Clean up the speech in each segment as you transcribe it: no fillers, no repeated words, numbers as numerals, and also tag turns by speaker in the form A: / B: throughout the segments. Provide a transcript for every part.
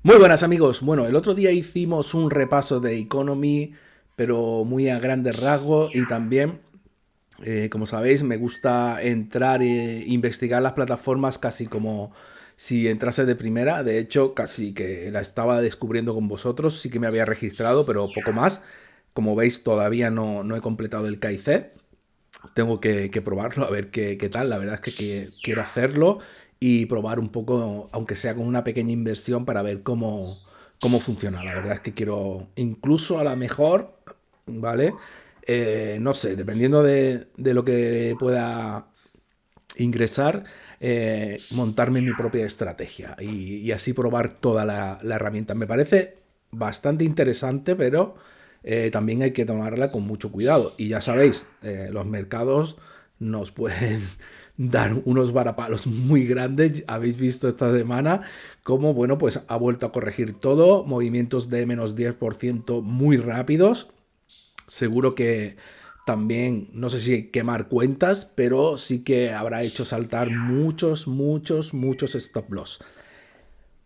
A: Muy buenas amigos. Bueno, el otro día hicimos un repaso de Economy, pero muy a grandes rasgos y también, como sabéis, me gusta entrar e investigar las plataformas casi como si entrase de primera. De hecho, casi que la estaba descubriendo con vosotros. Sí que me había registrado, pero poco más. Como veis, todavía no he completado el KIC. Tengo que probarlo, a ver qué tal. La verdad es que quiero hacerlo y probar un poco, aunque sea con una pequeña inversión, para ver cómo funciona. La verdad es que quiero, incluso a la mejor, ¿vale? No sé, dependiendo de lo que pueda ingresar, montarme mi propia estrategia y así probar toda la herramienta. Me parece bastante interesante, pero también hay que tomarla con mucho cuidado. Y ya sabéis, los mercados nos pueden dar unos varapalos muy grandes. Habéis visto esta semana cómo, bueno, pues ha vuelto a corregir todo, movimientos de menos 10% muy rápidos. Seguro que también, no sé si quemar cuentas, pero sí que habrá hecho saltar muchos stop loss.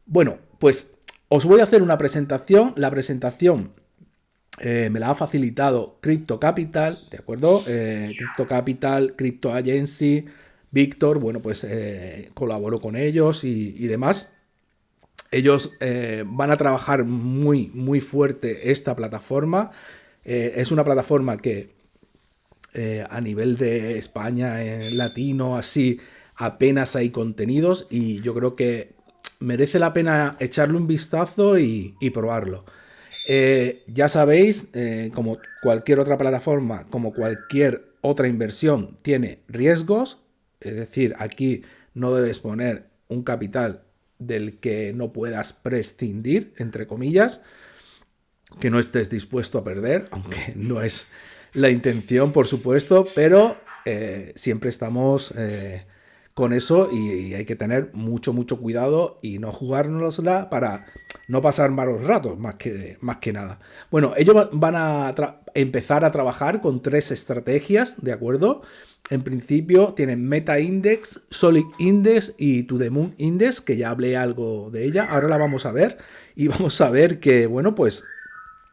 A: Bueno, pues os voy a hacer una presentación. La presentación me la ha facilitado Crypto Capital, ¿de acuerdo? Crypto Capital, Crypto Agency, Víctor, bueno, pues colaboro con ellos y demás. Ellos van a trabajar muy fuerte esta plataforma. Es una plataforma que a nivel de España, latino, así, apenas hay contenidos y yo creo que merece la pena echarle un vistazo y probarlo. Ya sabéis, como cualquier otra plataforma, como cualquier otra inversión, tiene riesgos, es decir, aquí no debes poner un capital del que no puedas prescindir, entre comillas, que no estés dispuesto a perder, aunque no es la intención, por supuesto, pero siempre estamos con eso y hay que tener mucho cuidado y no jugárnosla para no pasar malos ratos, más que nada. Bueno, ellos van a empezar a trabajar con tres estrategias, ¿de acuerdo? En principio tienen Meta Index, Solid Index y To The Moon Index, que ya hablé algo de ella. Ahora la vamos a ver y vamos a ver que, bueno, pues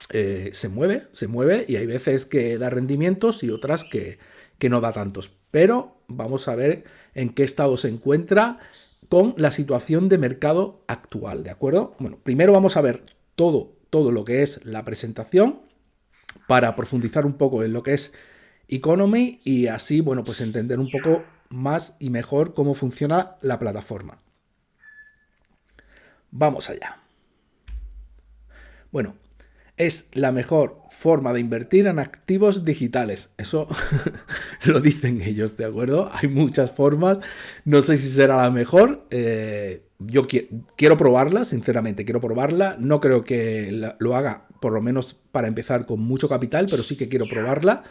A: se mueve y hay veces que da rendimientos y otras que no da tantos. Pero vamos a ver en qué estado se encuentra con la situación de mercado actual, ¿de acuerdo? Bueno, primero vamos a ver todo lo que es la presentación para profundizar un poco en lo que es Economy y así, bueno, pues entender un poco más y mejor cómo funciona la plataforma. Vamos allá. Bueno, es la mejor forma de invertir en activos digitales. Eso lo dicen ellos, ¿de acuerdo? Hay muchas formas. No sé si será la mejor. Yo quiero probarla, sinceramente, quiero probarla. No creo que lo haga, por lo menos para empezar, con mucho capital, pero sí que quiero probarla.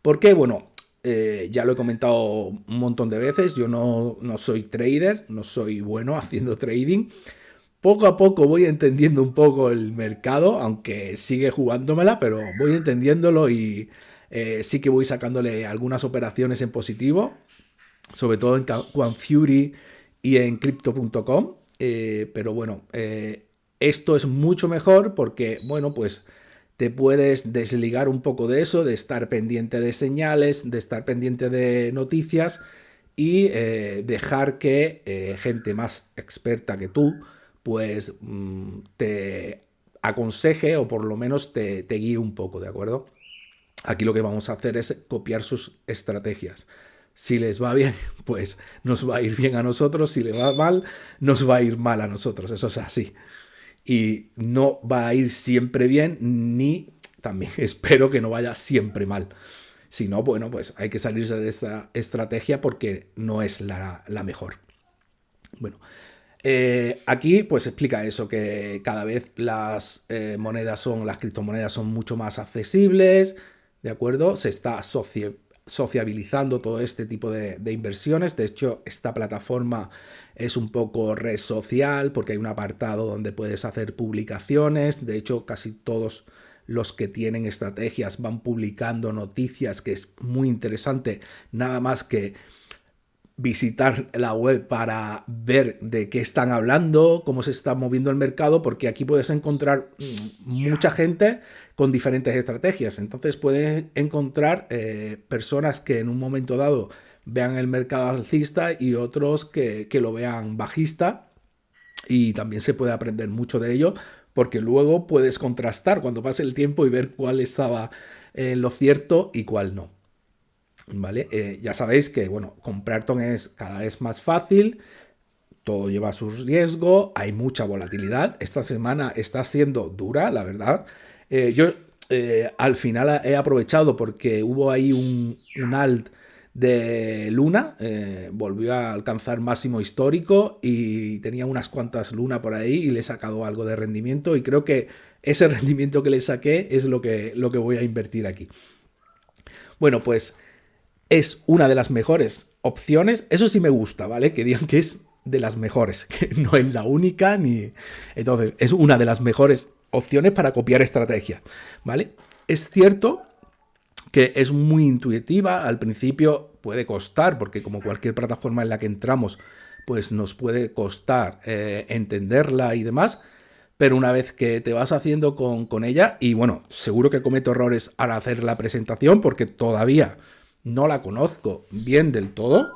A: Porque, bueno, ya lo he comentado un montón de veces, yo no soy trader, no soy bueno haciendo trading. Poco a poco voy entendiendo un poco el mercado, aunque sigue jugándomela, pero voy entendiéndolo y sí que voy sacándole algunas operaciones en positivo, sobre todo en QuantFury y en Crypto.com. Pero bueno, esto es mucho mejor porque, bueno, pues te puedes desligar un poco de eso, de estar pendiente de señales, de estar pendiente de noticias y dejar que gente más experta que tú pues te aconseje o por lo menos te guíe un poco, ¿de acuerdo? Aquí lo que vamos a hacer es copiar sus estrategias. Si les va bien, pues nos va a ir bien a nosotros. Si les va mal, nos va a ir mal a nosotros. Eso es así. Y no va a ir siempre bien, ni también espero que no vaya siempre mal. Si no, bueno, pues hay que salirse de esta estrategia porque no es la mejor. Bueno, aquí pues explica eso, que cada vez las criptomonedas son mucho más accesibles, ¿de acuerdo? Se está sociabilizando todo este tipo de inversiones. De hecho, esta plataforma es un poco red social porque hay un apartado donde puedes hacer publicaciones. De hecho, casi todos los que tienen estrategias van publicando noticias, que es muy interesante, nada más que visitar la web para ver de qué están hablando, cómo se está moviendo el mercado, porque aquí puedes encontrar mucha gente con diferentes estrategias. Entonces puedes encontrar personas que en un momento dado vean el mercado alcista y otros que lo vean bajista, y también se puede aprender mucho de ello porque luego puedes contrastar cuando pase el tiempo y ver cuál estaba en lo cierto y cuál no. ¿Vale? Ya sabéis que, bueno, comprar ton es cada vez más fácil, todo lleva su riesgo, hay mucha volatilidad. Esta semana está siendo dura, la verdad. Yo al final he aprovechado porque hubo ahí un alt de Luna, volvió a alcanzar máximo histórico y tenía unas cuantas Luna por ahí y le he sacado algo de rendimiento, y creo que ese rendimiento que le saqué es lo que voy a invertir aquí. Bueno, pues es una de las mejores opciones. Eso sí me gusta, ¿vale? Que digan que es de las mejores, que no es la única ni... Entonces, es una de las mejores opciones para copiar estrategia, ¿vale? Es cierto que es muy intuitiva, al principio puede costar, porque como cualquier plataforma en la que entramos, pues nos puede costar entenderla y demás, pero una vez que te vas haciendo con ella, y bueno, seguro que cometo errores al hacer la presentación, porque todavía no la conozco bien del todo,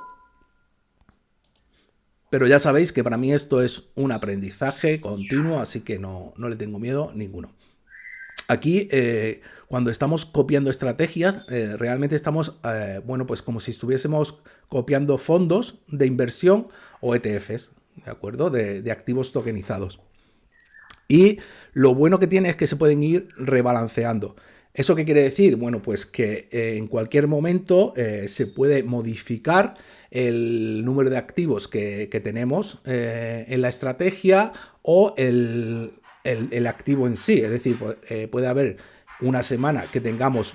A: pero ya sabéis que para mí esto es un aprendizaje continuo, así que no le tengo miedo ninguno. Aquí, cuando estamos copiando estrategias, realmente estamos, bueno, pues como si estuviésemos copiando fondos de inversión o ETFs, ¿de acuerdo? De activos tokenizados. Y lo bueno que tiene es que se pueden ir rebalanceando. ¿Eso qué quiere decir? Bueno, pues que en cualquier momento se puede modificar el número de activos que tenemos en la estrategia, o el activo en sí. Es decir, puede haber una semana que tengamos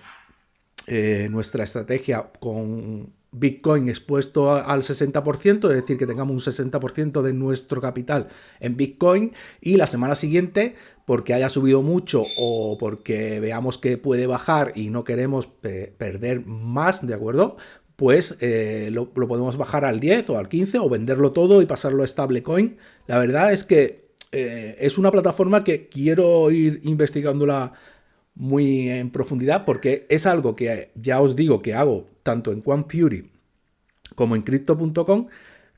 A: nuestra estrategia con Bitcoin expuesto al 60%, es decir, que tengamos un 60% de nuestro capital en Bitcoin, y la semana siguiente, porque haya subido mucho o porque veamos que puede bajar y no queremos perder más, ¿de acuerdo? Pues lo podemos bajar al 10 o al 15 o venderlo todo y pasarlo a stablecoin. La verdad es que es una plataforma que quiero ir investigándola muy en profundidad, porque es algo que ya os digo que hago tanto en QuantFury como en Crypto.com,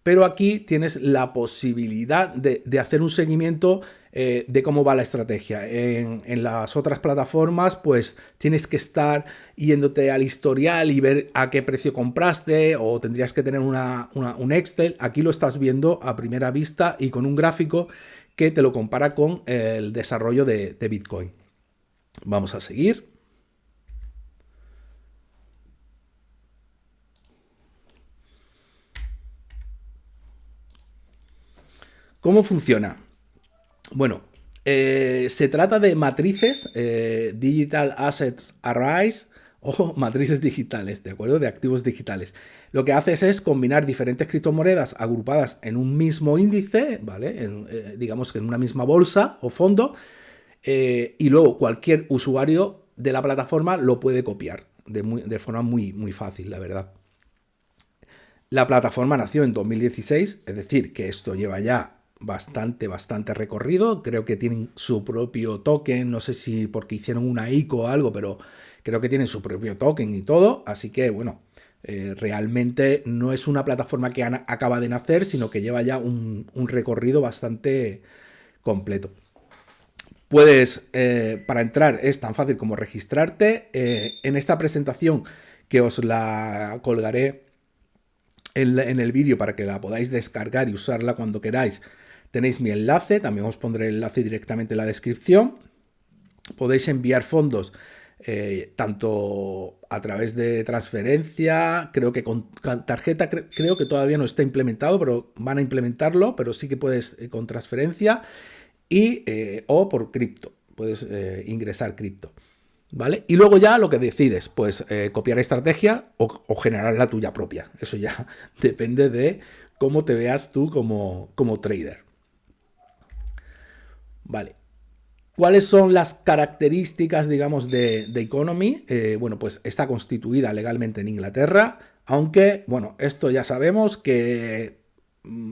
A: pero aquí tienes la posibilidad de hacer un seguimiento de cómo va la estrategia. En las otras plataformas, pues tienes que estar yéndote al historial y ver a qué precio compraste, o tendrías que tener un Excel. Aquí lo estás viendo a primera vista y con un gráfico que te lo compara con el desarrollo de Bitcoin. Vamos a seguir. ¿Cómo funciona? Bueno, se trata de matrices, Digital Assets Arrays, o matrices digitales, ¿de acuerdo? De activos digitales. Lo que haces es combinar diferentes criptomonedas agrupadas en un mismo índice, ¿vale? Digamos que en una misma bolsa o fondo, y luego cualquier usuario de la plataforma lo puede copiar de forma muy, muy fácil, la verdad. La plataforma nació en 2016, es decir, que esto lleva ya bastante recorrido. Creo que tienen su propio token, no sé si porque hicieron una ICO o algo, pero creo que tienen su propio token y todo. Así que, bueno, realmente no es una plataforma que acaba de nacer, sino que lleva ya un recorrido bastante completo. Puedes, para entrar es tan fácil como registrarte. En esta presentación, que os la colgaré en el vídeo para que la podáis descargar y usarla cuando queráis, tenéis mi enlace. También os pondré el enlace directamente en la descripción. Podéis enviar fondos tanto a través de transferencia, creo que con tarjeta, creo que todavía no está implementado, pero van a implementarlo, pero sí que puedes con transferencia, y o por cripto, puedes ingresar cripto. ¿Vale? Y luego ya lo que decides, pues copiar estrategia o generar la tuya propia. Eso ya depende de cómo te veas tú como trader. Vale. ¿Cuáles son las características, digamos, de Economy? Bueno, pues está constituida legalmente en Inglaterra. Aunque, bueno, esto ya sabemos que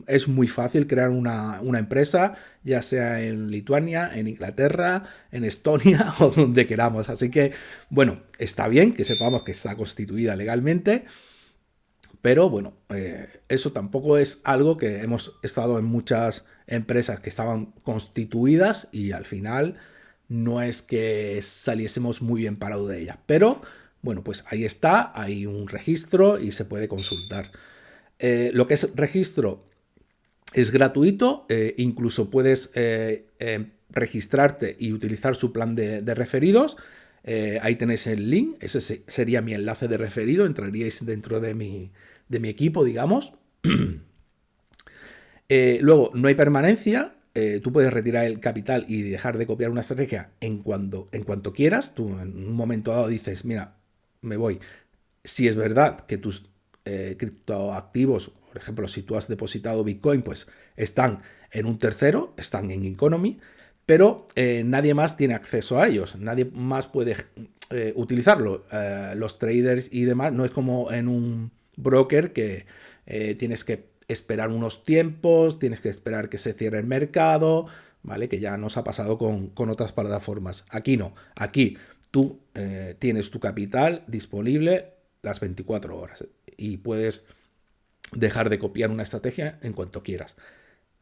A: es muy fácil crear una empresa, ya sea en Lituania, en Inglaterra, en Estonia o donde queramos. Así que, bueno, está bien que sepamos que está constituida legalmente, pero bueno, eso tampoco es algo que hemos estado en muchas empresas que estaban constituidas y al final no es que saliésemos muy bien parados de ellas. Pero bueno, pues ahí está, hay un registro y se puede consultar. Lo que es registro es gratuito, incluso puedes registrarte y utilizar su plan de referidos. Ahí tenéis el link, ese sería mi enlace de referido, entraríais dentro de mi equipo, digamos. Luego, no hay permanencia, tú puedes retirar el capital y dejar de copiar una estrategia en cuanto quieras. Tú en un momento dado dices, mira, me voy. Si es verdad que tus criptoactivos, por ejemplo, si tú has depositado Bitcoin, pues están en un tercero, están en Economy, pero nadie más tiene acceso a ellos, nadie más puede utilizarlo. Los traders y demás, no es como en un broker que tienes que esperar unos tiempos, tienes que esperar que se cierre el mercado, ¿vale? Que ya nos ha pasado con otras plataformas. Aquí no, aquí tú tienes tu capital disponible las 24 horas y puedes dejar de copiar una estrategia en cuanto quieras.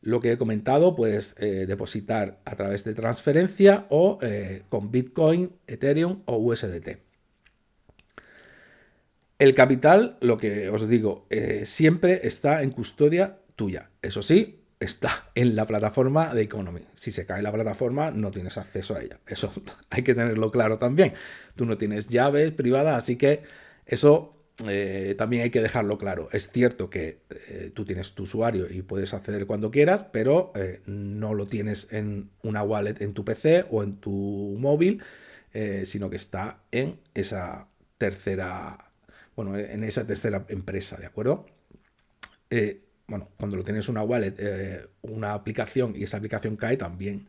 A: Lo que he comentado, puedes depositar a través de transferencia o con Bitcoin, Ethereum o USDT. El capital, lo que os digo, siempre está en custodia tuya. Eso sí, está en la plataforma de Economy. Si se cae la plataforma, no tienes acceso a ella. Eso hay que tenerlo claro también. Tú no tienes llaves privadas, así que eso también hay que dejarlo claro. Es cierto que tú tienes tu usuario y puedes acceder cuando quieras, pero no lo tienes en una wallet en tu PC o en tu móvil, sino que está en esa tercera, bueno, en esa tercera empresa, ¿de acuerdo? Bueno, cuando lo tienes una wallet, una aplicación y esa aplicación cae también,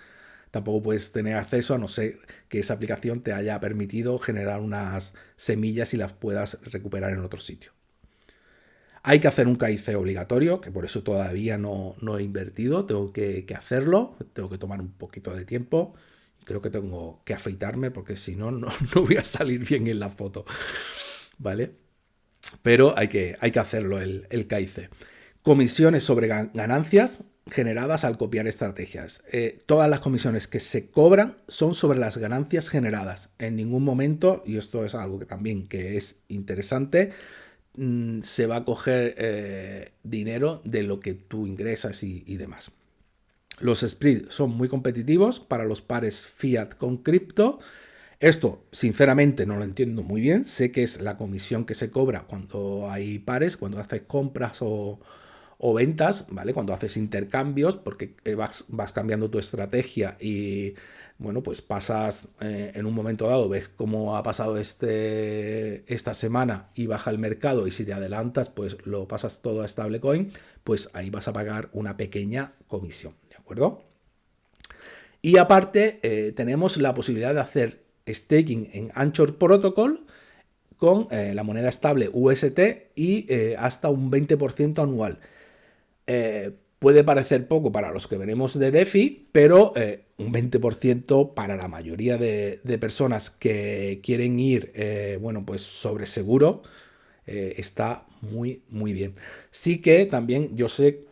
A: tampoco puedes tener acceso a no ser que esa aplicación te haya permitido generar unas semillas y las puedas recuperar en otro sitio. Hay que hacer un KIC obligatorio, que por eso todavía no he invertido, tengo que hacerlo, tengo que tomar un poquito de tiempo. Creo que tengo que afeitarme porque si no, no voy a salir bien en la foto, ¿vale? Pero hay que hacerlo el KIC. Comisiones sobre ganancias generadas al copiar estrategias. Todas las comisiones que se cobran son sobre las ganancias generadas. En ningún momento, y esto es algo que también que es interesante, se va a coger dinero de lo que tú ingresas y demás. Los spreads son muy competitivos para los pares fiat con cripto. Esto, sinceramente, no lo entiendo muy bien. Sé que es la comisión que se cobra cuando hay pares, cuando haces compras o ventas, ¿vale? Cuando haces intercambios, porque vas cambiando tu estrategia y, bueno, pues pasas en un momento dado, ves cómo ha pasado esta semana y baja el mercado y si te adelantas, pues lo pasas todo a stablecoin, pues ahí vas a pagar una pequeña comisión, ¿de acuerdo? Y aparte, tenemos la posibilidad de hacer staking en Anchor Protocol con la moneda estable UST y hasta un 20% anual. Puede parecer poco para los que veremos de DeFi, pero un 20% para la mayoría de personas que quieren ir, bueno, pues sobre seguro, está muy, muy bien. Sí que también yo sé,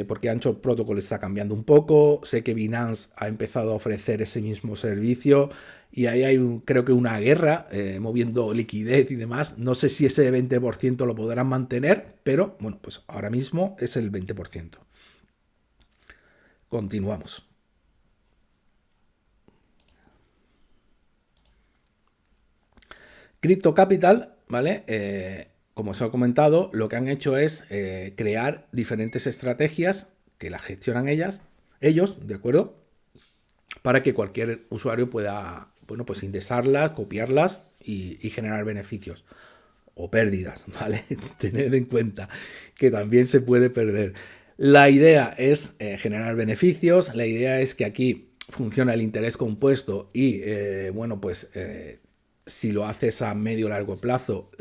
A: porque Anchor Protocol está cambiando un poco, sé que Binance ha empezado a ofrecer ese mismo servicio y ahí hay creo que una guerra moviendo liquidez y demás. No sé si ese 20% lo podrán mantener, pero bueno, pues ahora mismo es el 20%. Continuamos. Crypto Capital, ¿vale? Como os he comentado, lo que han hecho es crear diferentes estrategias que las gestionan ellos, ¿de acuerdo? Para que cualquier usuario pueda, bueno, pues indexarlas, copiarlas y generar beneficios o pérdidas, ¿vale? Tener en cuenta que también se puede perder. La idea es generar beneficios, la idea es que aquí funciona el interés compuesto y, bueno, pues si lo haces a medio o largo plazo,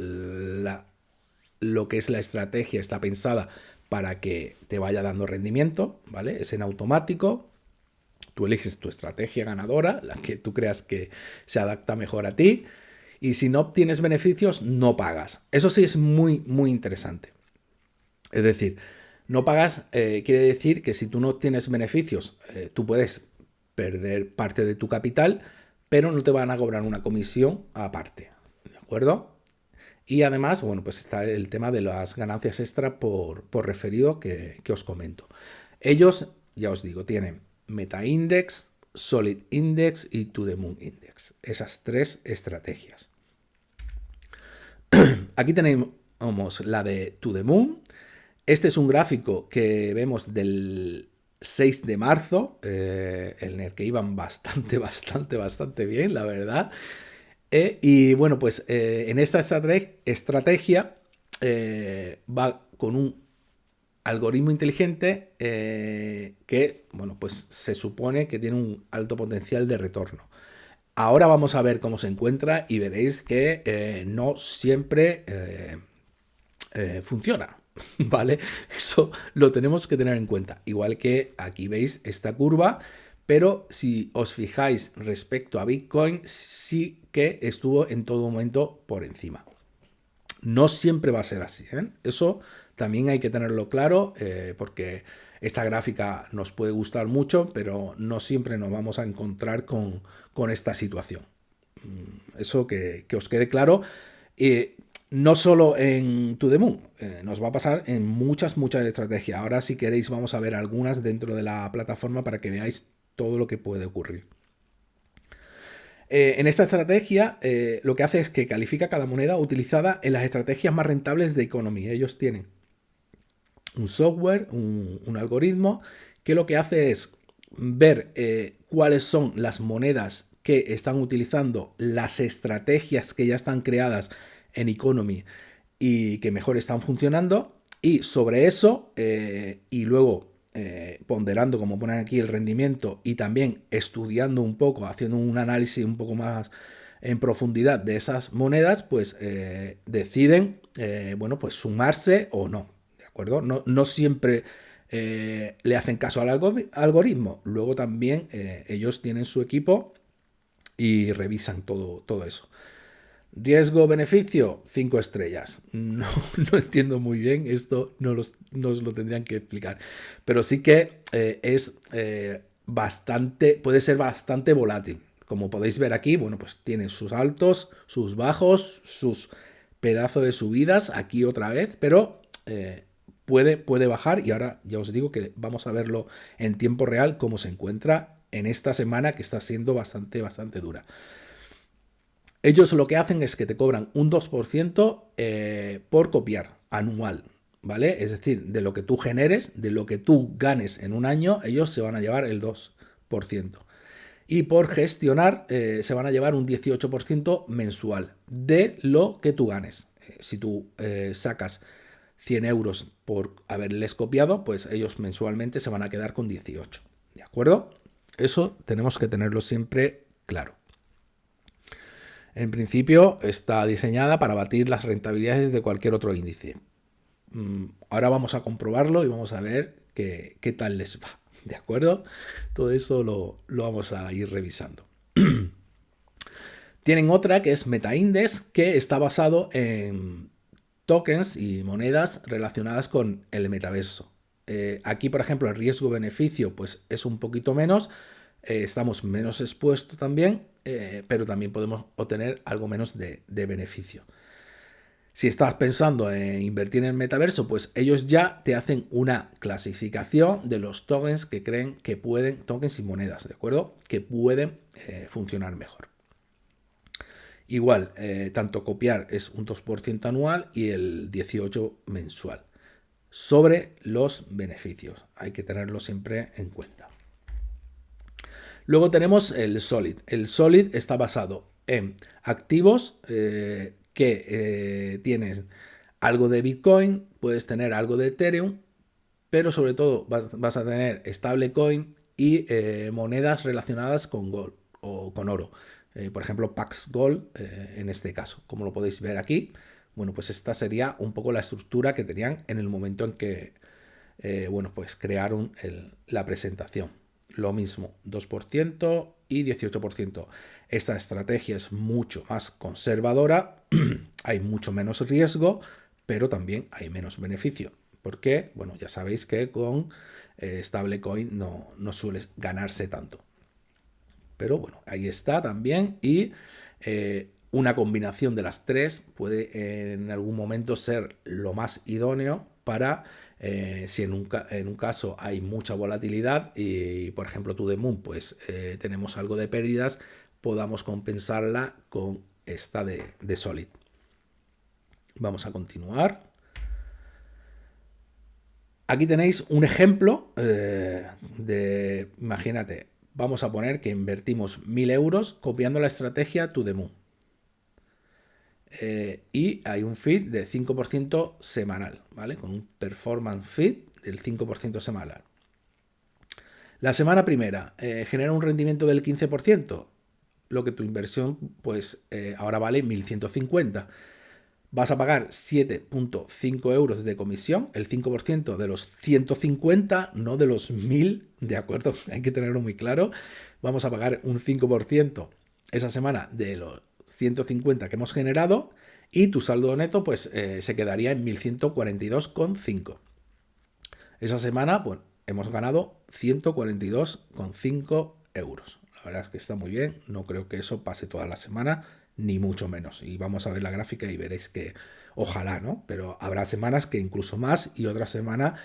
A: lo que es la estrategia está pensada para que te vaya dando rendimiento, ¿vale? Es en automático. Tú eliges tu estrategia ganadora, la que tú creas que se adapta mejor a ti. Y si no obtienes beneficios, no pagas. Eso sí es muy, muy interesante. Es decir, no pagas quiere decir que si tú no obtienes beneficios, tú puedes perder parte de tu capital, pero no te van a cobrar una comisión aparte. ¿De acuerdo? Y además, bueno, pues está el tema de las ganancias extra por referido que os comento. Ellos, ya os digo, tienen Meta Index, Solid Index y To The Moon Index. Esas tres estrategias. Aquí tenemos la de To The Moon. Este es un gráfico que vemos del 6 de marzo, en el que iban bastante bien, la verdad. Y bueno, pues en esta estrategia va con un algoritmo inteligente que, bueno, pues se supone que tiene un alto potencial de retorno. Ahora vamos a ver cómo se encuentra y veréis que no siempre funciona, ¿vale? Eso lo tenemos que tener en cuenta. Igual que aquí veis esta curva, pero si os fijáis respecto a Bitcoin, sí que estuvo en todo momento por encima. No siempre va a ser así, ¿eh? Eso también hay que tenerlo claro, porque esta gráfica nos puede gustar mucho, pero no siempre nos vamos a encontrar con esta situación. Eso que os quede claro. No solo en To The Moon, nos va a pasar en muchas estrategias. Ahora, si queréis, vamos a ver algunas dentro de la plataforma para que veáis todo lo que puede ocurrir. En esta estrategia, lo que hace es que califica cada moneda utilizada en las estrategias más rentables de economía. Ellos tienen un software, un algoritmo, que lo que hace es ver cuáles son las monedas que están utilizando las estrategias que ya están creadas en Economy y que mejor están funcionando, y sobre eso y luego ponderando, como ponen aquí, el rendimiento y también estudiando un poco, haciendo un análisis un poco más en profundidad de esas monedas, pues deciden, bueno, pues sumarse o no, ¿de acuerdo? No siempre le hacen caso al algoritmo. Luego también ellos tienen su equipo y revisan todo eso. Riesgo-beneficio, 5 estrellas. No entiendo muy bien, esto nos lo tendrían que explicar. Pero sí que es puede ser bastante volátil. Como podéis ver aquí, bueno, pues tiene sus altos, sus bajos, sus pedazos de subidas, aquí otra vez, pero puede bajar, y ahora ya os digo que vamos a verlo en tiempo real cómo se encuentra en esta semana, que está siendo bastante dura. Ellos lo que hacen es que te cobran un 2% por copiar anual, ¿vale? Es decir, de lo que tú generes, de lo que tú ganes en un año, ellos se van a llevar el 2%. Y por gestionar se van a llevar un 18% mensual de lo que tú ganes. Si tú sacas 100 euros por haberles copiado, pues ellos mensualmente se van a quedar con 18. ¿De acuerdo? Eso tenemos que tenerlo siempre claro. En principio está diseñada para batir las rentabilidades de cualquier otro índice. Ahora vamos a comprobarlo y vamos a ver qué tal les va. ¿De acuerdo? Todo eso lo vamos a ir revisando. Tienen otra que es MetaIndex, que está basado en tokens y monedas relacionadas con el metaverso. Aquí, por ejemplo, el riesgo-beneficio pues, es un poquito menos, estamos menos expuestos también, pero también podemos obtener algo menos de beneficio. Si estás pensando en invertir en el metaverso, pues ellos ya te hacen una clasificación de los tokens que creen que pueden, tokens y monedas, ¿de acuerdo? Que pueden funcionar mejor. Igual, tanto copiar es un 2% anual y el 18% mensual. Sobre los beneficios, hay que tenerlo siempre en cuenta. Luego tenemos el Solid. El Solid está basado en activos que tienes algo de Bitcoin, puedes tener algo de Ethereum, pero sobre todo vas a tener stablecoin y monedas relacionadas con Gold o con oro. Por ejemplo, Pax Gold en este caso, como lo podéis ver aquí, Bueno, pues esta sería un poco la estructura que tenían en el momento en que, bueno, pues crearon la presentación. Lo mismo, 2% y 18%. Esta estrategia es mucho más conservadora, hay mucho menos riesgo, pero también hay menos beneficio. ¿Por qué? Bueno, ya sabéis que con stablecoin no suele ganarse tanto. Pero bueno, ahí está también y una combinación de las tres puede en algún momento ser lo más idóneo para si en un caso hay mucha volatilidad y por ejemplo To The Moon pues tenemos algo de pérdidas, podamos compensarla con esta de Solid. Vamos a continuar. Aquí tenéis un ejemplo imagínate, vamos a poner que invertimos 1000 euros copiando la estrategia To The Moon. Y hay un feed de 5% semanal, ¿vale? Con un performance feed del 5% semanal. La semana primera genera un rendimiento del 15%, lo que tu inversión pues ahora vale 1150. Vas a pagar 7,5 euros de comisión, el 5% de los 150, no de los 1000, ¿de acuerdo? Hay que tenerlo muy claro. Vamos a pagar un 5% esa semana de los 150 que hemos generado y tu saldo neto pues se quedaría en 1142,5. Esa semana pues hemos ganado 142,5 euros. La verdad es que está muy bien, no creo que eso pase toda la semana, ni mucho menos. Y vamos a ver la gráfica y veréis que ojalá, ¿no? Pero habrá semanas que incluso más y otra semana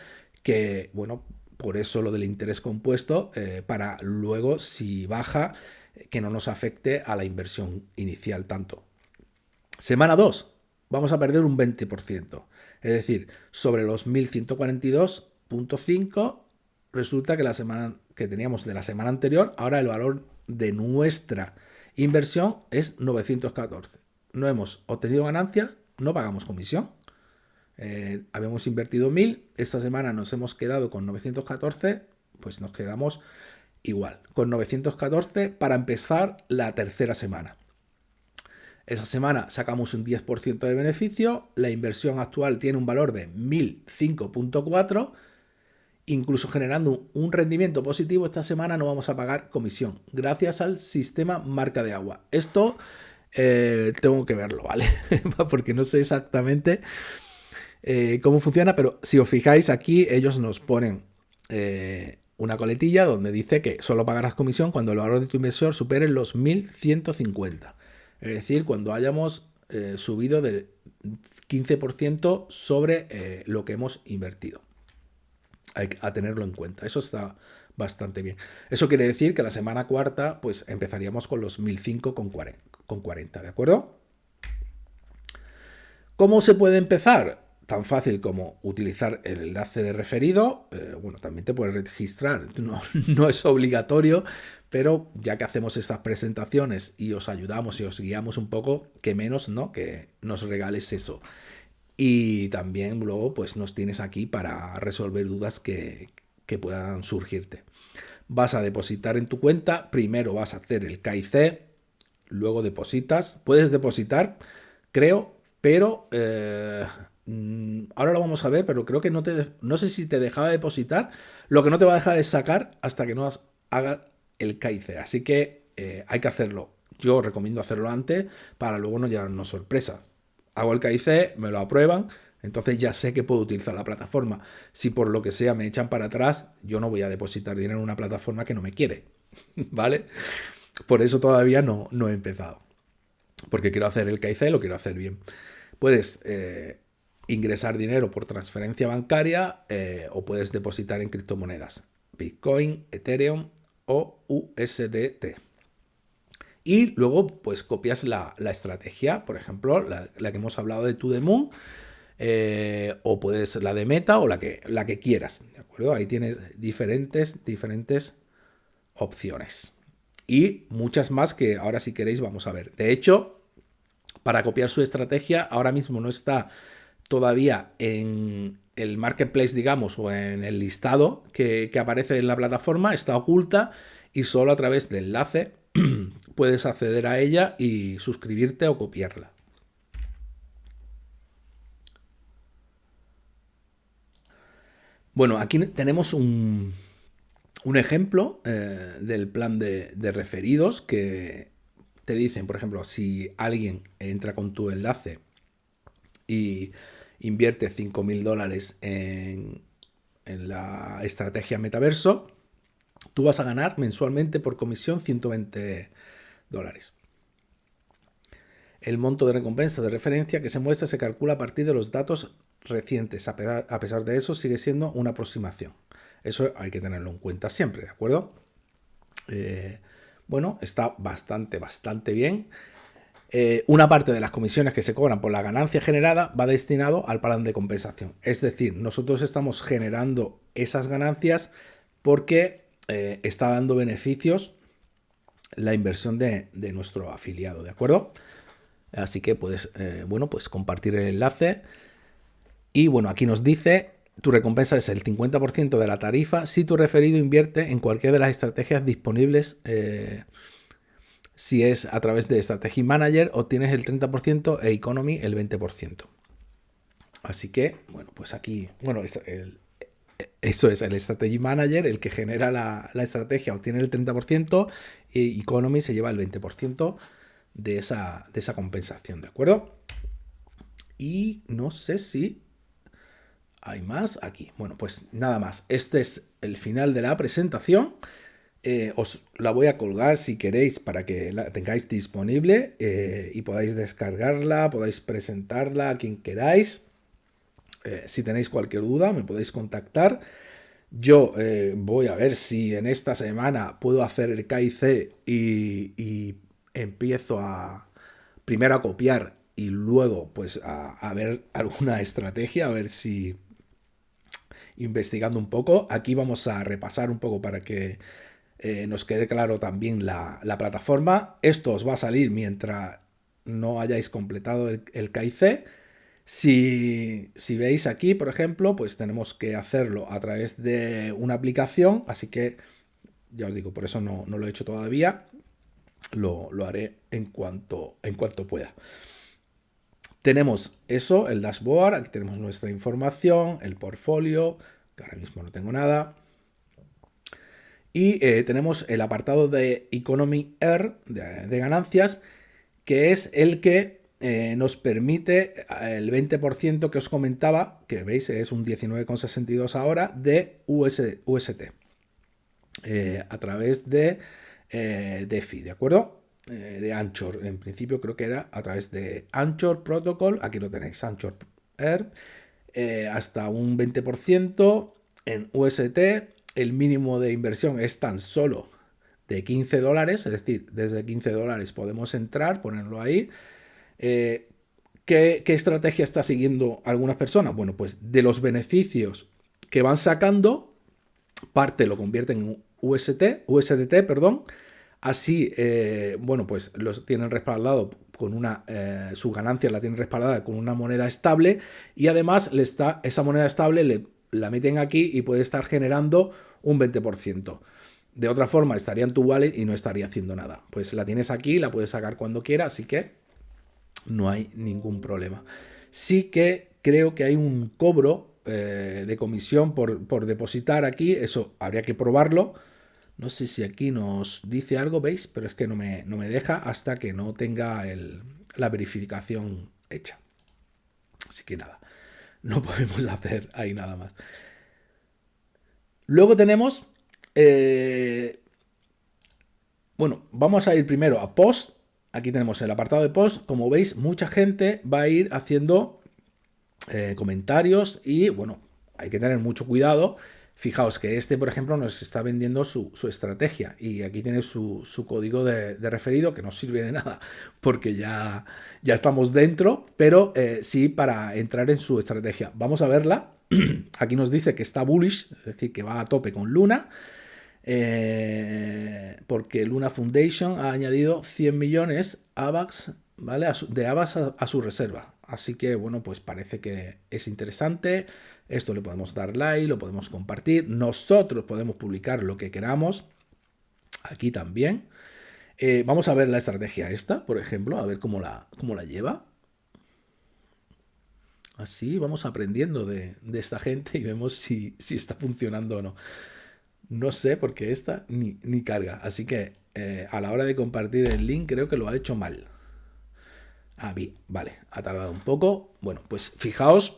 A: que, bueno, por eso lo del interés compuesto, para luego si baja, que no nos afecte a la inversión inicial tanto. Semana 2, vamos a perder un 20%. Es decir, sobre los 1142,5 resulta que la semana que teníamos de la semana anterior, ahora el valor de nuestra inversión es 914. No hemos obtenido ganancia, no pagamos comisión. Habíamos invertido 1000, esta semana nos hemos quedado con 914, pues nos quedamos igual, con 914 para empezar la tercera semana. Esa semana sacamos un 10% de beneficio, la inversión actual tiene un valor de 1005,4, incluso generando un rendimiento positivo esta semana no vamos a pagar comisión, gracias al sistema marca de agua. Esto tengo que verlo, ¿vale? Porque no sé exactamente cómo funciona, pero si os fijáis aquí ellos nos ponen una coletilla donde dice que solo pagarás comisión cuando el valor de tu inversor supere los 1150. Es decir, cuando hayamos subido del 15% sobre lo que hemos invertido. Hay que tenerlo en cuenta. Eso está bastante bien. Eso quiere decir que la semana cuarta pues empezaríamos con los 1005,40, ¿de acuerdo? ¿Cómo se puede empezar? Tan fácil como utilizar el enlace de referido. Bueno, también te puedes registrar. No es obligatorio, pero ya que hacemos estas presentaciones y os ayudamos y os guiamos un poco, que menos, ¿no? Que nos regales eso. Y también luego pues nos tienes aquí para resolver dudas que puedan surgirte. Vas a depositar en tu cuenta, primero vas a hacer el KIC, luego depositas. Puedes depositar, creo, pero ahora lo vamos a ver, pero creo que no sé si te dejaba depositar. Lo que no te va a dejar es sacar hasta que no haga el KIC. Así que hay que hacerlo. Yo recomiendo hacerlo antes para luego no llevarnos sorpresas. Hago el KIC, me lo aprueban, entonces ya sé que puedo utilizar la plataforma. Si por lo que sea me echan para atrás, yo no voy a depositar dinero en una plataforma que no me quiere, ¿vale? Por eso todavía no he empezado, porque quiero hacer el KIC, lo quiero hacer bien. Puedes ingresar dinero por transferencia bancaria o puedes depositar en criptomonedas, Bitcoin, Ethereum o USDT. Y luego, pues copias la estrategia, por ejemplo, la que hemos hablado de To The Moon, o puedes la de Meta o la que quieras, ¿de acuerdo? Ahí tienes diferentes opciones. Y muchas más que ahora si queréis vamos a ver. De hecho, para copiar su estrategia, ahora mismo no está todavía en el marketplace, digamos, o en el listado que aparece en la plataforma, está oculta y solo a través del enlace puedes acceder a ella y suscribirte o copiarla. Bueno, aquí tenemos un ejemplo del plan de referidos que te dicen, por ejemplo, si alguien entra con tu enlace y invierte $5.000 en la estrategia metaverso, tú vas a ganar mensualmente por comisión $120. El monto de recompensa de referencia que se muestra se calcula a partir de los datos recientes. A pesar de eso, sigue siendo una aproximación. Eso hay que tenerlo en cuenta siempre, ¿de acuerdo? Bueno, está bastante bien. Una parte de las comisiones que se cobran por la ganancia generada va destinado al plan de compensación. Es decir, nosotros estamos generando esas ganancias porque está dando beneficios la inversión de nuestro afiliado, ¿de acuerdo? Así que puedes, bueno, pues compartir el enlace. Y bueno, aquí nos dice, tu recompensa es el 50% de la tarifa si tu referido invierte en cualquiera de las estrategias disponibles. Si es a través de Strategy Manager, obtienes el 30% e Economy el 20%. Así que, bueno, pues aquí, bueno, eso es el Strategy Manager, el que genera la estrategia, obtiene el 30% y Economy se lleva el 20% de esa compensación, ¿de acuerdo? Y no sé si hay más aquí. Bueno, pues nada más. Este es el final de la presentación. Os la voy a colgar si queréis para que la tengáis disponible y podáis descargarla, podáis presentarla a quien queráis. Si tenéis cualquier duda, me podéis contactar. Yo voy a ver si en esta semana puedo hacer el KIC y empiezo primero a copiar y luego pues a ver alguna estrategia, a ver si investigando un poco. Aquí vamos a repasar un poco para que nos quede claro también la plataforma. Esto os va a salir mientras no hayáis completado el KIC. Si veis aquí, por ejemplo, pues tenemos que hacerlo a través de una aplicación, así que ya os digo, por eso no lo he hecho todavía. Lo haré en cuanto pueda. Tenemos eso, el dashboard, aquí tenemos nuestra información, el portfolio, que ahora mismo no tengo nada. Y tenemos el apartado de Economy Air, de ganancias, que es el que nos permite el 20% que os comentaba, que veis es un 19,62 ahora, de UST. A través de DeFi, ¿de acuerdo? De Anchor. En principio creo que era a través de Anchor Protocol. Aquí lo tenéis, Anchor Air. Hasta un 20% en UST. El mínimo de inversión es tan solo de $15, es decir, desde $15 podemos entrar, ponerlo ahí. ¿Qué estrategia está siguiendo algunas personas? Bueno, pues de los beneficios que van sacando, parte lo convierten en USDT, perdón. Así, bueno, pues los tienen respaldado con su ganancia la tienen respaldada con una moneda estable y además esa moneda estable la meten aquí y puede estar generando un 20%. De otra forma, estaría en tu wallet y no estaría haciendo nada. Pues la tienes aquí, la puedes sacar cuando quieras, así que no hay ningún problema. Sí que creo que hay un cobro de comisión por depositar aquí, eso habría que probarlo. No sé si aquí nos dice algo, ¿veis? Pero es que no me deja hasta que no tenga la verificación hecha. Así que nada, no podemos hacer ahí nada más. Luego tenemos, bueno, vamos a ir primero a post. Aquí tenemos el apartado de post. Como veis, mucha gente va a ir haciendo comentarios y, bueno, hay que tener mucho cuidado. Fijaos que por ejemplo, nos está vendiendo su estrategia y aquí tiene su código de referido que no sirve de nada porque ya estamos dentro, pero sí para entrar en su estrategia. Vamos a verla. Aquí nos dice que está bullish, es decir, que va a tope con Luna, porque Luna Foundation ha añadido 100 millones AVAX, ¿vale? de AVAX a su reserva. Así que, bueno, pues parece que es interesante. Esto le podemos dar like, lo podemos compartir. Nosotros podemos publicar lo que queramos. Aquí también. Vamos a ver la estrategia esta, por ejemplo, a ver cómo la lleva. Así vamos aprendiendo de esta gente y vemos si está funcionando o no. No sé porque esta ni carga. Así que a la hora de compartir el link creo que lo ha hecho mal. Ah, bien, vale, ha tardado un poco. Bueno, pues fijaos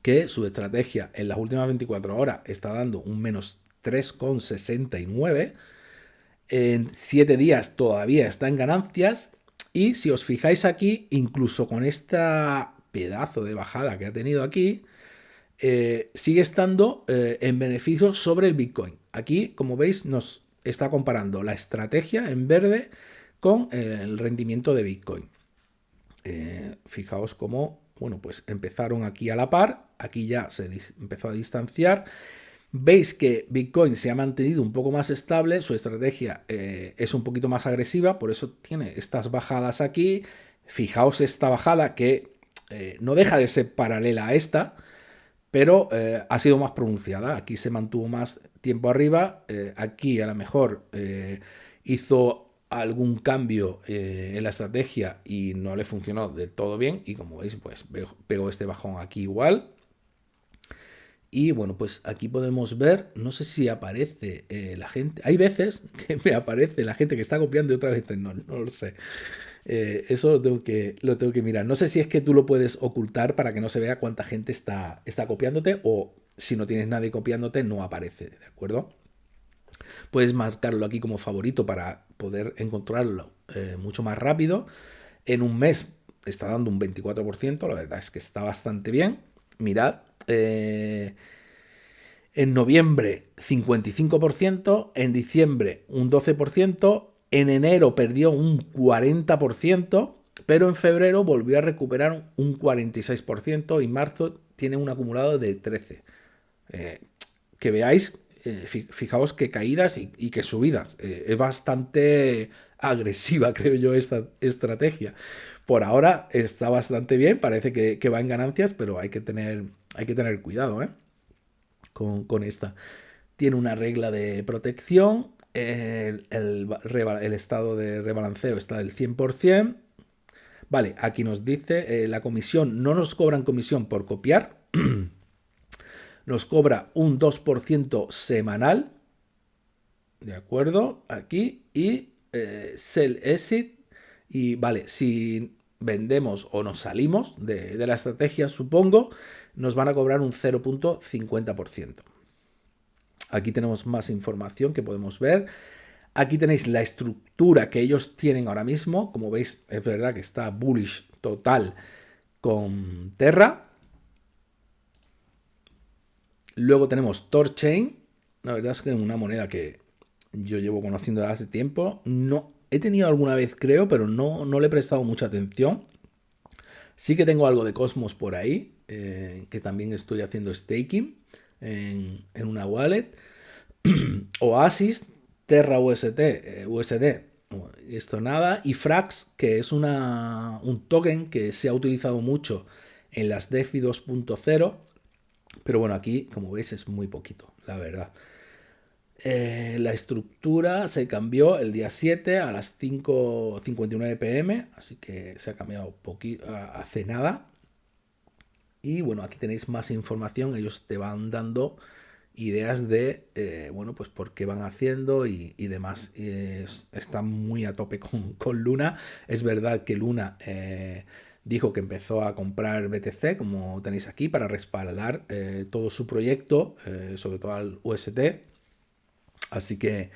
A: que su estrategia en las últimas 24 horas está dando un menos 3,69. En 7 días todavía está en ganancias. Y si os fijáis aquí, incluso con esta pedazo de bajada que ha tenido aquí, sigue estando en beneficio sobre el Bitcoin. Aquí, como veis, nos está comparando la estrategia en verde con el rendimiento de Bitcoin. Fijaos cómo, bueno, pues empezaron aquí a la par, aquí ya se empezó a distanciar. Veis que Bitcoin se ha mantenido un poco más estable, su estrategia es un poquito más agresiva, por eso tiene estas bajadas aquí. Fijaos esta bajada que no deja de ser paralela a esta, pero ha sido más pronunciada. Aquí se mantuvo más tiempo arriba, aquí a lo mejor hizo algún cambio en la estrategia y no le funcionó del todo bien y como veis pues pegó este bajón aquí igual. Y bueno, pues aquí podemos ver, no sé si aparece la gente, hay veces que me aparece la gente que está copiando y otras veces no lo sé. Eso lo tengo que mirar. No sé si es que tú lo puedes ocultar para que no se vea cuánta gente está copiándote o si no tienes nadie copiándote no aparece, ¿de acuerdo? Puedes marcarlo aquí como favorito para poder encontrarlo mucho más rápido. En un mes está dando un 24%, la verdad es que está bastante bien. Mirad, en noviembre 55%, en diciembre un 12%, en enero perdió un 40%, pero en febrero volvió a recuperar un 46% y marzo tiene un acumulado de 13%. Que veáis, fijaos que caídas y que subidas. Es bastante agresiva, creo yo, esta estrategia. Por ahora está bastante bien, parece que va en ganancias, pero hay que tener cuidado, ¿eh? Con esta. Tiene una regla de protección, el estado de rebalanceo está del 100%. Vale, aquí nos dice la comisión, no nos cobran comisión por copiar, nos cobra un 2% semanal, ¿de acuerdo? Aquí y sell exit y vale, si vendemos o nos salimos de la estrategia, supongo, nos van a cobrar un 0,50%. Aquí tenemos más información que podemos ver. Aquí tenéis la estructura que ellos tienen ahora mismo. Como veis, es verdad que está bullish total con Terra. Luego tenemos Torchain. La verdad es que es una moneda que yo llevo conociendo desde hace tiempo. No, he tenido alguna vez, creo, pero no le he prestado mucha atención. Sí que tengo algo de Cosmos por ahí, que también estoy haciendo staking en una wallet. Oasis, Terra USD, esto nada, y Frax, que es un token que se ha utilizado mucho en las DeFi 2.0, pero bueno, aquí, como veis, es muy poquito, la verdad. La estructura se cambió el día 7 a las 5:59 pm, así que se ha cambiado hace nada. Y bueno, aquí tenéis más información, ellos te van dando ideas de, bueno, pues por qué van haciendo y demás. Están muy a tope con Luna. Es verdad que Luna dijo que empezó a comprar BTC, como tenéis aquí, para respaldar todo su proyecto, sobre todo al UST. Así que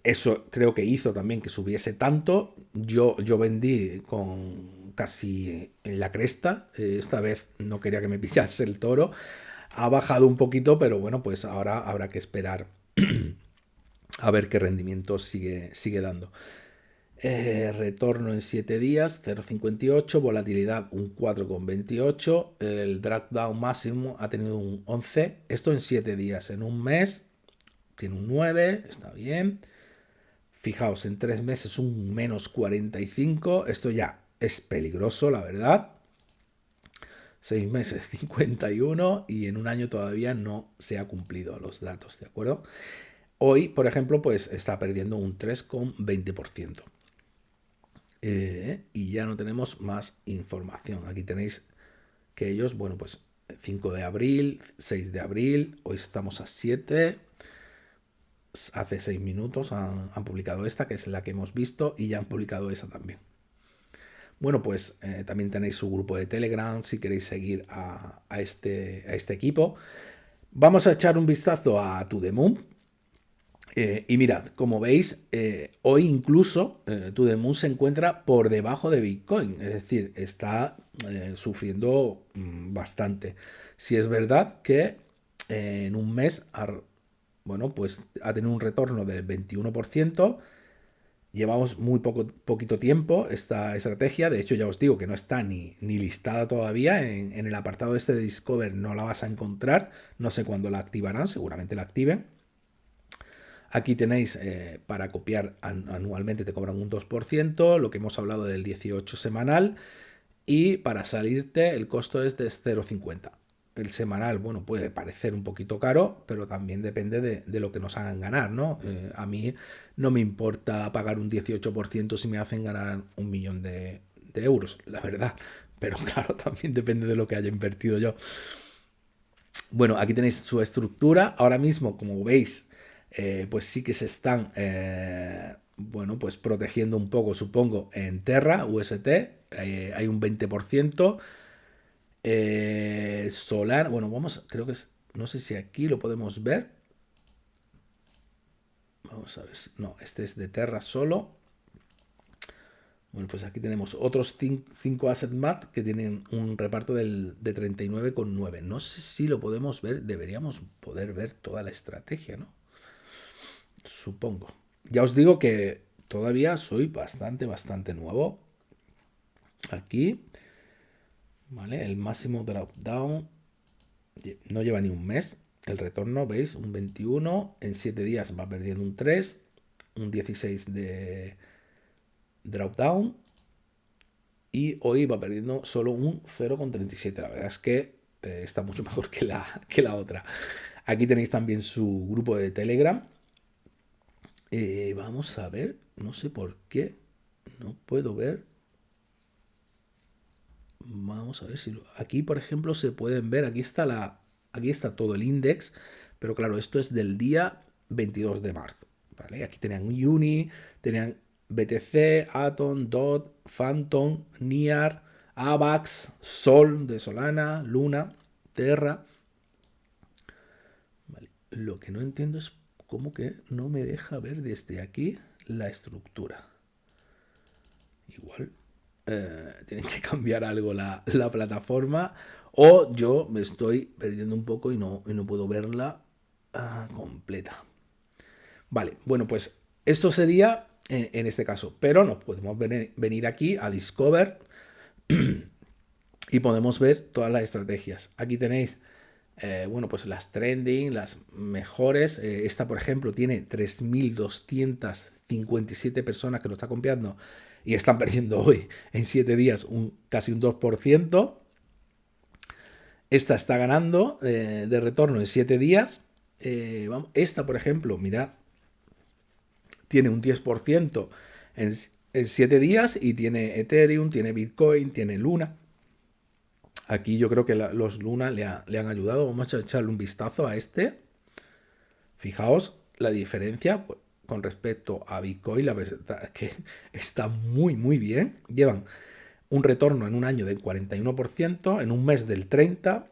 A: eso creo que hizo también que subiese tanto. Yo vendí con casi en la cresta. Esta vez no quería que me pillase el toro. Ha bajado un poquito, pero bueno, pues ahora habrá que esperar a ver qué rendimiento sigue dando. Retorno en 7 días, 0,58, volatilidad un 4,28, el drag down máximo ha tenido un 11, esto en 7 días, en un mes tiene un 9, está bien. Fijaos, en 3 meses un menos 45, esto ya es peligroso, la verdad. 6 meses 51 y en un año todavía no se ha cumplido los datos, ¿de acuerdo? Hoy, por ejemplo, pues está perdiendo un 3,20%. Y ya no tenemos más información. Aquí tenéis que ellos, bueno, pues 5 de abril, 6 de abril, hoy estamos a 7, hace 6 minutos han publicado esta, que es la que hemos visto, y ya han publicado esa también. Bueno, pues también tenéis su grupo de Telegram si queréis seguir a este equipo. Vamos a echar un vistazo a To The Moon. Y mirad, como veis, hoy incluso To The Moon se encuentra por debajo de Bitcoin, es decir, está sufriendo bastante. Si es verdad que en un mes bueno, pues ha tenido un retorno del 21%. Llevamos muy poquito tiempo esta estrategia. De hecho, ya os digo que no está ni listada todavía. En el apartado este de Discover no la vas a encontrar. No sé cuándo la activarán, seguramente la activen. Aquí tenéis para copiar anualmente te cobran un 2%, lo que hemos hablado del 18 semanal. Y para salirte el costo es de 0,50. El semanal, bueno, puede parecer un poquito caro, pero también depende de lo que nos hagan ganar, ¿no? A mí no me importa pagar un 18% si me hacen ganar 1 millón de euros, la verdad. Pero claro, también depende de lo que haya invertido yo. Bueno, aquí tenéis su estructura. Ahora mismo, como veis, pues sí que se están, bueno, pues protegiendo un poco, supongo, en Terra, UST. Hay un 20%. Solar, bueno, vamos, creo que es, no sé si aquí lo podemos ver. Vamos a ver, no, este es de Terra solo. Bueno, pues aquí tenemos otros 5 asset mat que tienen un reparto de 39,9. No sé si lo podemos ver, deberíamos poder ver toda la estrategia, ¿no? Supongo. Ya os digo que todavía soy bastante nuevo. Aquí, ¿vale? El máximo drawdown no lleva ni un mes. El retorno, ¿veis? Un 21. En 7 días va perdiendo un 3. Un 16 de drawdown. Y hoy va perdiendo solo un 0,37. La verdad es que está mucho mejor que la otra. Aquí tenéis también su grupo de Telegram. Vamos a ver. No sé por qué. No puedo ver. Vamos a ver si aquí, por ejemplo, se pueden ver. Aquí está todo el index. Pero claro, esto es del día 22 de marzo. ¿Vale? Aquí tenían Uni, tenían BTC, Atom, DOT, Phantom, NIAR, AVAX, Sol de Solana, Luna, Terra. Vale. Lo que no entiendo es cómo que no me deja ver desde aquí la estructura. Igual tienen que cambiar algo la plataforma o yo me estoy perdiendo un poco y no puedo verla completa. Vale, bueno, pues esto sería en este caso, pero nos podemos venir aquí a Discover y podemos ver todas las estrategias. Aquí tenéis, bueno, pues las trending, las mejores. Esta, por ejemplo, tiene 3.257 personas que lo está copiando y están perdiendo hoy en 7 días casi un 2%. Esta está ganando de retorno en 7 días. Esta, por ejemplo, mirad, tiene un 10% en 7 días y tiene Ethereum, tiene Bitcoin, tiene Luna. Aquí yo creo que los Luna le han ayudado. Vamos a echarle un vistazo a este. Fijaos la diferencia pues, con respecto a Bitcoin. La verdad es que está muy bien. Llevan un retorno en un año del 41%, en un mes del 30%,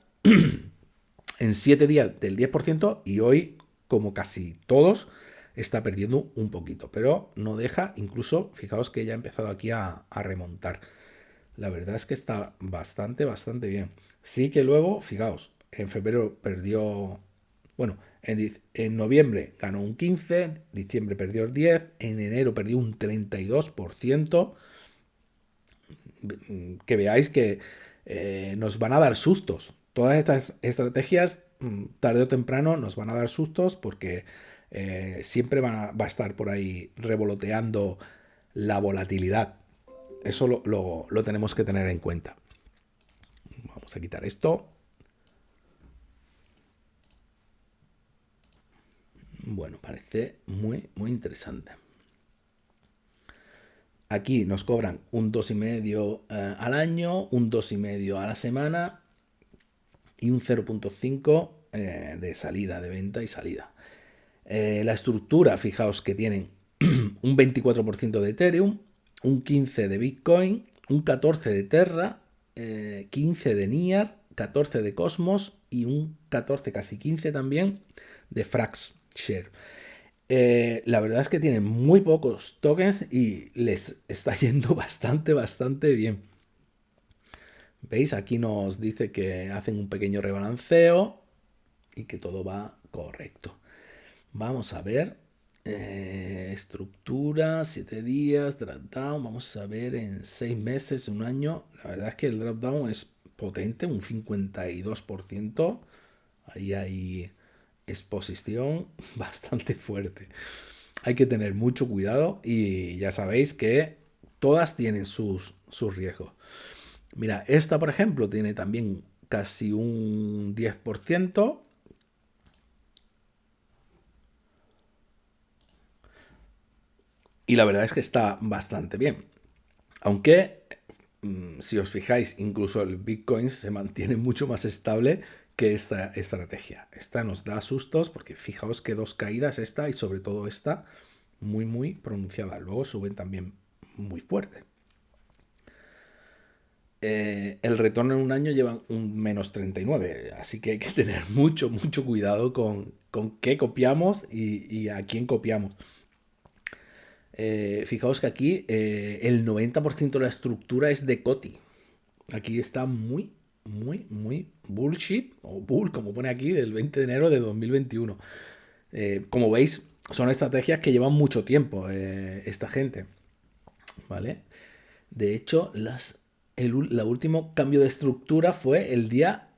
A: en 7 días del 10% y hoy, como casi todos, está perdiendo un poquito. Pero no deja, incluso, fijaos que ya ha empezado aquí a remontar. La verdad es que está bastante bien. Sí que luego, fijaos, en febrero perdió, bueno, en noviembre ganó un 15%, diciembre perdió el 10%, en enero perdió un 32%. Que veáis que nos van a dar sustos. Todas estas estrategias, tarde o temprano, nos van a dar sustos porque siempre va a estar por ahí revoloteando la volatilidad. Eso lo tenemos que tener en cuenta. Vamos a quitar esto. Bueno, parece muy interesante. Aquí nos cobran un 2,5 al año, un 2,5 a la semana y un 0,5 de salida, de venta y salida. La estructura, fijaos que tienen un 24% de Ethereum, un 15% de Bitcoin, un 14% de Terra, 15% de Niar, 14% de Cosmos y un 14, casi 15 también de Frax Share. La verdad es que tienen muy pocos tokens y les está yendo bastante bien. ¿Veis? Aquí nos dice que hacen un pequeño rebalanceo y que todo va correcto. Vamos a ver. Estructura, 7 días, drawdown. Vamos a ver en 6 meses, un año. La verdad es que el drawdown es potente, un 52%. Ahí hay exposición bastante fuerte. Hay que tener mucho cuidado y ya sabéis que todas tienen sus riesgos. Mira, esta por ejemplo tiene también casi un 10%. Y la verdad es que está bastante bien. Aunque, si os fijáis, incluso el Bitcoin se mantiene mucho más estable que esta estrategia. Esta nos da sustos porque fijaos que dos caídas esta y sobre todo esta muy pronunciada. Luego suben también muy fuerte. El retorno en un año lleva un menos 39, así que hay que tener mucho cuidado con qué copiamos y a quién copiamos. Fijaos que aquí el 90% de la estructura es de Coti. Aquí está muy bullshit, o bull, como pone aquí, del 20 de enero de 2021. Como veis, son estrategias que llevan mucho tiempo esta gente. ¿Vale? De hecho, la último cambio de estructura fue el día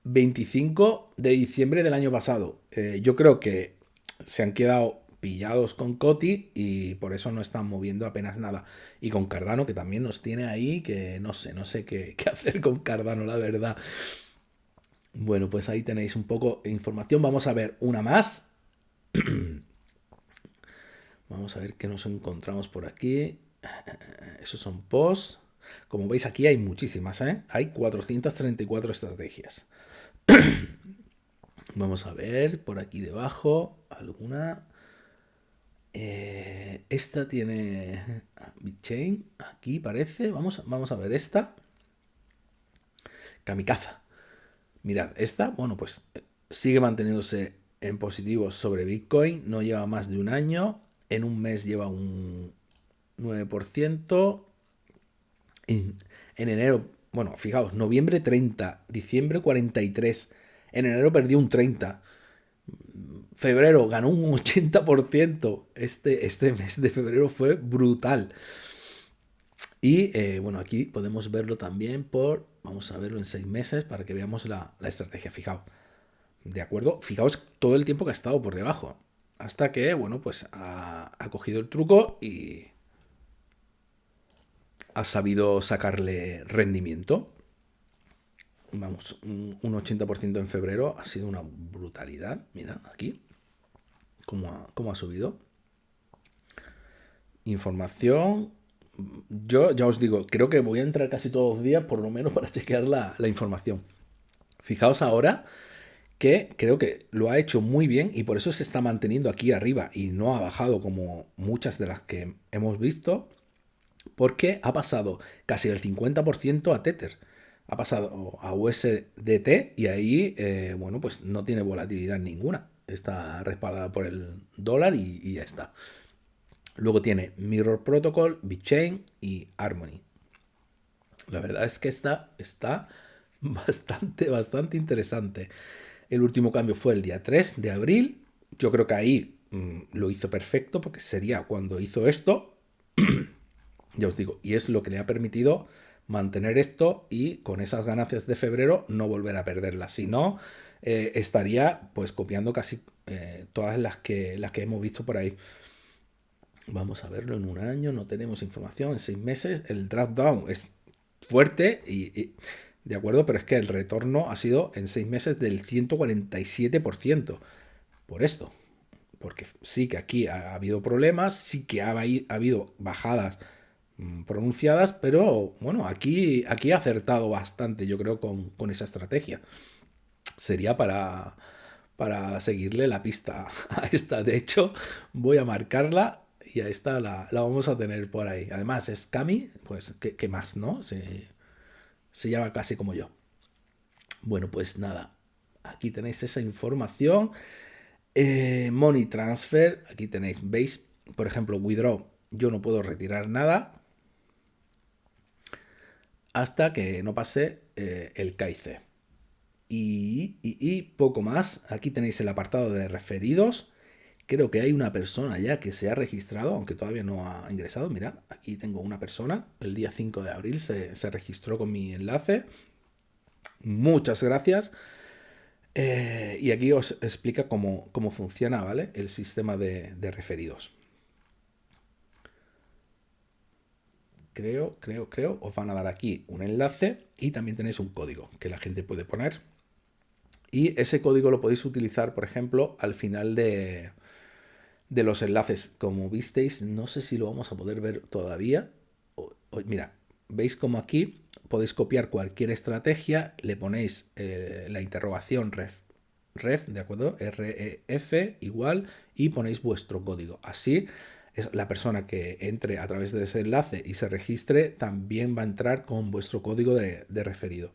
A: 25 de diciembre del año pasado. Yo creo que se han quedado pillados con Coti y por eso no están moviendo apenas nada. Y con Cardano, que también nos tiene ahí, que no sé qué hacer con Cardano, la verdad. Bueno, pues ahí tenéis un poco de información. Vamos a ver una más. Vamos a ver qué nos encontramos por aquí. Esos son posts. Como veis aquí hay muchísimas, ¿eh? Hay 434 estrategias. Vamos a ver por aquí debajo alguna. Esta tiene BitChain, aquí parece. Vamos a ver esta. Kamikaze. Mirad, esta, bueno, pues sigue manteniéndose en positivo sobre Bitcoin. No lleva más de un año. En un mes lleva un 9%. En enero, bueno, fijaos, noviembre 30, diciembre 43. En enero perdió un 30. Febrero ganó un 80%. Este mes de febrero fue brutal. Y bueno, aquí podemos verlo también vamos a verlo en 6 meses para que veamos la estrategia. Fijaos, ¿de acuerdo? Fijaos todo el tiempo que ha estado por debajo. Hasta que, bueno, pues ha cogido el truco y ha sabido sacarle rendimiento. Vamos, un 80% en febrero ha sido una brutalidad. Mira, aquí, cómo ha subido. Información. Yo ya os digo, creo que voy a entrar casi todos los días, por lo menos para chequear la información. Fijaos ahora que creo que lo ha hecho muy bien y por eso se está manteniendo aquí arriba y no ha bajado como muchas de las que hemos visto, porque ha pasado casi el 50% a Tether. Ha pasado a USDT y ahí, bueno, pues no tiene volatilidad ninguna. Está respaldada por el dólar y ya está. Luego tiene Mirror Protocol, BitChain y Harmony. La verdad es que está bastante interesante. El último cambio fue el día 3 de abril. Yo creo que ahí lo hizo perfecto porque sería cuando hizo esto. Ya os digo, y es lo que le ha permitido mantener esto y con esas ganancias de febrero no volver a perderlas. Si no, estaría pues copiando casi todas las que hemos visto por ahí. Vamos a verlo en un año, no tenemos información, en 6 meses. El drawdown es fuerte de acuerdo, pero es que el retorno ha sido en 6 meses del 147%. Por esto, porque sí que aquí ha habido problemas, sí que ha habido bajadas pronunciadas, pero bueno, aquí ha acertado bastante, yo creo, con esa estrategia. sería para seguirle la pista a esta. De hecho, voy a marcarla y a esta la vamos a tener por ahí. Además, es Cami, pues, ¿qué más, no? Se llama casi como yo. Bueno, pues nada, aquí tenéis esa información. Money transfer, aquí tenéis, veis, por ejemplo, withdraw, yo no puedo retirar nada hasta que no pase el KIC. Y poco más, aquí tenéis el apartado de referidos. Creo que hay una persona ya que se ha registrado, aunque todavía no ha ingresado. Mira, aquí tengo una persona, el día 5 de abril se registró con mi enlace. Muchas gracias. Y aquí os explica cómo funciona, ¿vale? El sistema de referidos. Creo, os van a dar aquí un enlace y también tenéis un código que la gente puede poner. Y ese código lo podéis utilizar, por ejemplo, al final de los enlaces. Como visteis, no sé si lo vamos a poder ver todavía. Mira, veis como aquí podéis copiar cualquier estrategia, le ponéis la interrogación ref, ¿de acuerdo? REF igual y ponéis vuestro código. Así es la persona que entre a través de ese enlace y se registre también va a entrar con vuestro código de referido.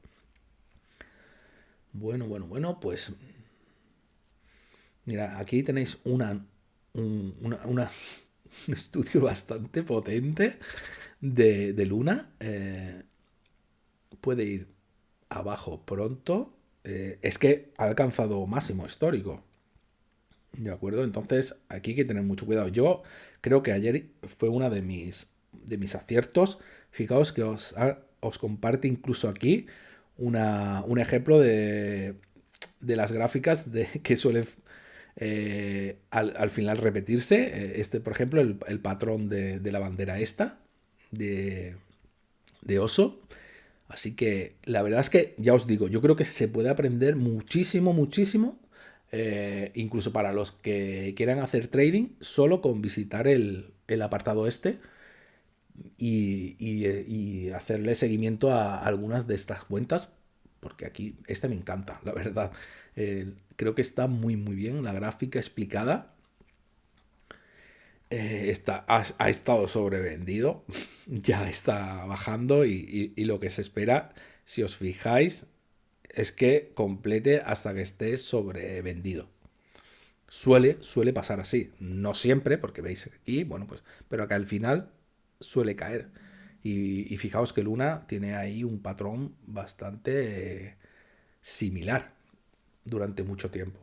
A: Bueno, pues mira, aquí tenéis un estudio bastante potente de Luna. Puede ir abajo pronto. Es que ha alcanzado máximo histórico. ¿De acuerdo? Entonces aquí hay que tener mucho cuidado. Yo creo que ayer fue una de mis aciertos. Fijaos que os comparte incluso aquí un ejemplo de las gráficas que suelen al final repetirse. Este, por ejemplo, el patrón de la bandera esta, de, de oso. Así que la verdad es que, ya os digo, yo creo que se puede aprender muchísimo, muchísimo, incluso para los que quieran hacer trading, solo con visitar el apartado este y hacerle seguimiento a algunas de estas cuentas, porque aquí este me encanta, la verdad. Creo que está muy, muy bien la gráfica explicada. Ha estado sobrevendido, ya está bajando y lo que se espera, si os fijáis, es que complete hasta que esté sobrevendido. Suele pasar así, no siempre, porque veis aquí, bueno, pues, pero acá al final suele caer. Y fijaos que Luna tiene ahí un patrón bastante similar durante mucho tiempo.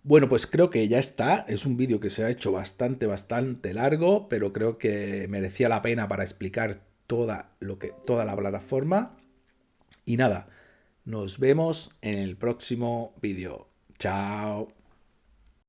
A: Bueno, pues creo que ya está. Es un vídeo que se ha hecho bastante largo, pero creo que merecía la pena para explicar toda la plataforma. Y nada, nos vemos en el próximo vídeo. Chao.